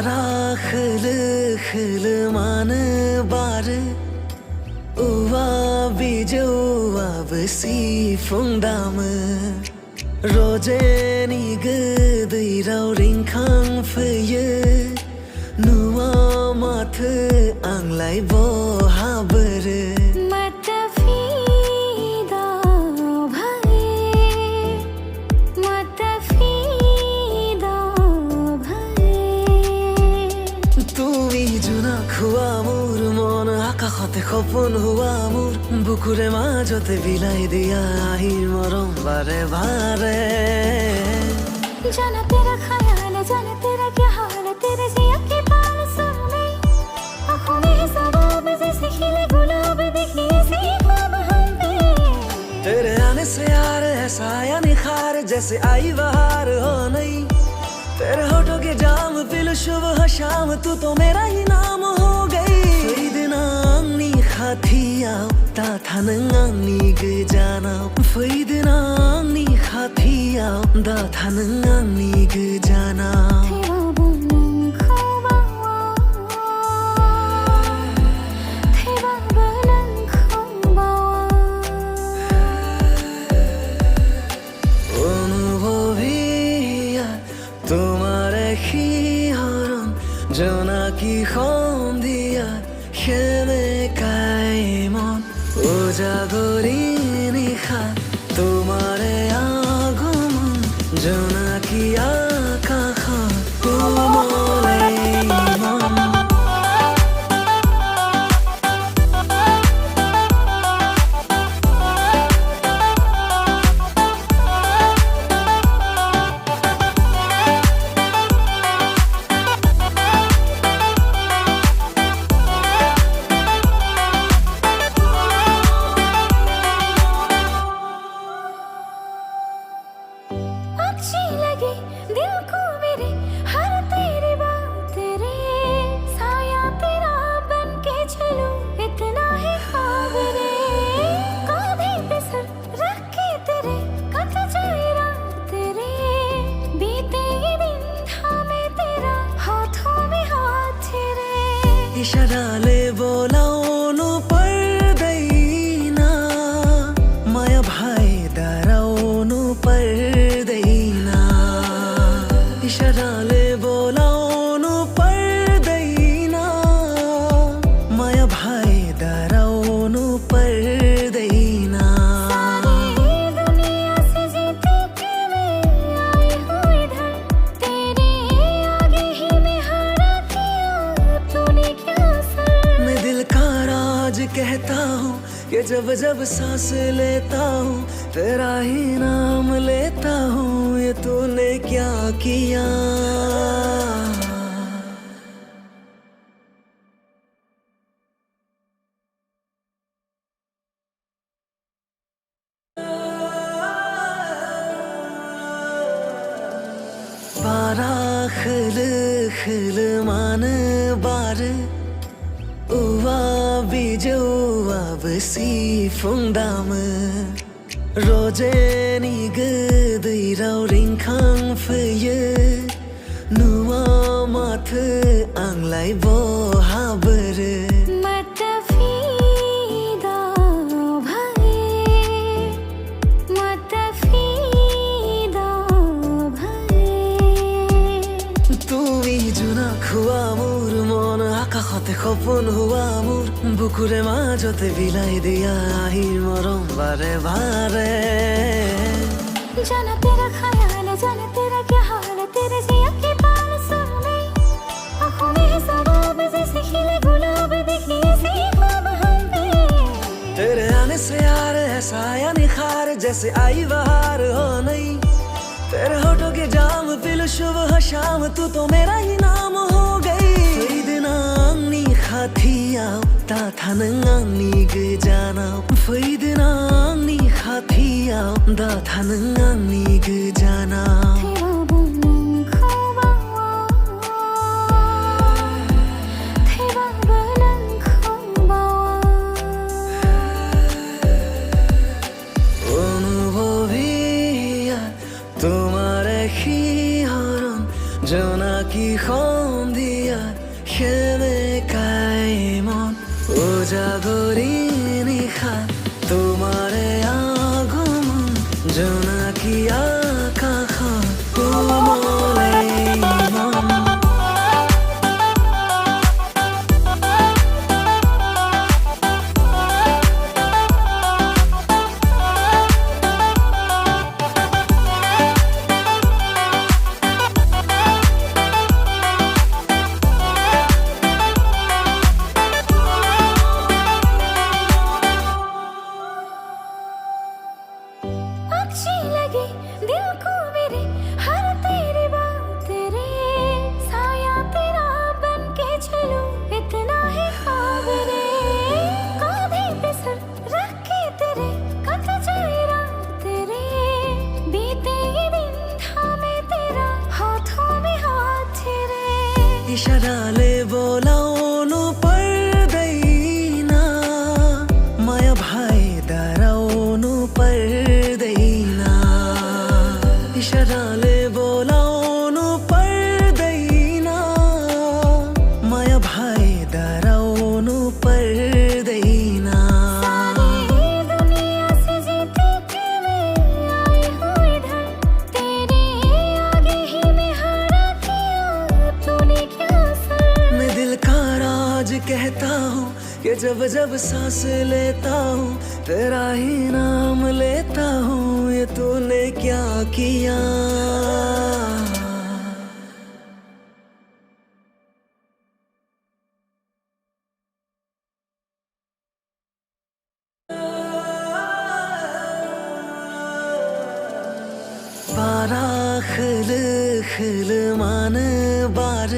khil man bar uwa bijo absi fungdam roje ni gdei rau ring khang fye nuwa math anglai bo haber খপন হুয়া মোর বুকুরে মাঝতে বিলাই দিয়া আহির মরম বারে বারে जाना तेरा ख्याल है जाना तेरा क्या हाल है तेरे जिया के बाल सुन में आँखों में है सवाब जैसे खिले गुलाब देखिए से ख्वाब हम पे तेरे आने से यार ऐसा या निखार जैसे आई बहार हो नहीं तेरे होठों के जाम पिल सुबह शाम तू तो मेरा ही नाम हो गई फैदनांगनी खाथियाव ता थानंगांगनी गजानाव फैदनांगनी खाथियाव दा थानंगांगनी गजानाव জোনাকি সন্ধিয়া খেলে কাইমন উজাগৰি নিশা তোমাৰে আগমন জোনাকি আকাশত কোমলে মন अच्छी लगी दिल को मेरे हर तेरी बात तेरे साया तेरा बन के चलूं इतना ही ख्वाब रे कांधे पे सर रख के तेरे कट जाए रात तेरे बीते ये दिन थामे तेरा हाथों में हाथ तेरे इशाराले बोलाउनु पर्दैन माया भाइ डराउनु पर्दैन इशाराले बोलाउनु पर्दैन माया भाइ डराउनु पर्दैन सारी दुनिया से जीत के मैं आई हूँ इधर तेरे आगे ही मैं हारा किया तूने क्या असर मैं दिल का राज कहता हूँ कि जब जब सांस लेता हूँ तेरा ही नाम लेता हूँ ये तूने क्या किया पारा खिल मान बार uwa bijo absi fungdam roje ni gdei rau ring khang fye nuwa math anglai bo haber আকাশতে খপন হুয়া মোর বুকুরে মাঝতে বিলাই দিয়া আহির মরম বারে বারে जाना तेरा ख्याल है जाना तेरा क्या हाल है तेरे जिया के बाल सुन में आँखों में है सवाब जैसे खिले गुलाब देखिए से ख्वाब हम पे तेरे आने से यार ऐसा या निखार जैसे आई बहार हो नहीं तेरे होठों के जाम पिल सुबह शाम तू तो मेरा ही नाम हो गई फैदनांगनी खाथियाव ता थानंगांगनी गजानाव फैदनांगनी खाथियाव दा थानंगांगनी गजानाव জোনাকি সন্ধিয়া সেনে কাইমন উজাগৰি নিশা তোমাৰে আগমন জোনাকি আকাশত কোমল এই মন अच्छी लगी दिल को मेरे हर तेरी बात रे साया तेरा बन के चलूं इतना ही ख्वाब रे कांधे पे सर रख के तेरे कट जाए रात रे बीते ये दिन थामे तेरा हाथों में हाथ रे ইশারালে বোলাওনো পরদেইনা মায়া ভাই দাঁড়াওনো পরদেইনা ইশারালে বোলাওনো পরদেইনা মায়া ভাই দাঁড়াওনো পরদেইনা सारी दुनिया से जीते के मैं आई हूँ इधर तेरे आगे ही मैं हारा किया तूने क्या असर मैं दिल का राज कहता हूँ कि जब जब सांस लेता हूँ तेरा ही नाम लेता हूँ ये तूने क्या किया बारा खिल खिल मान बार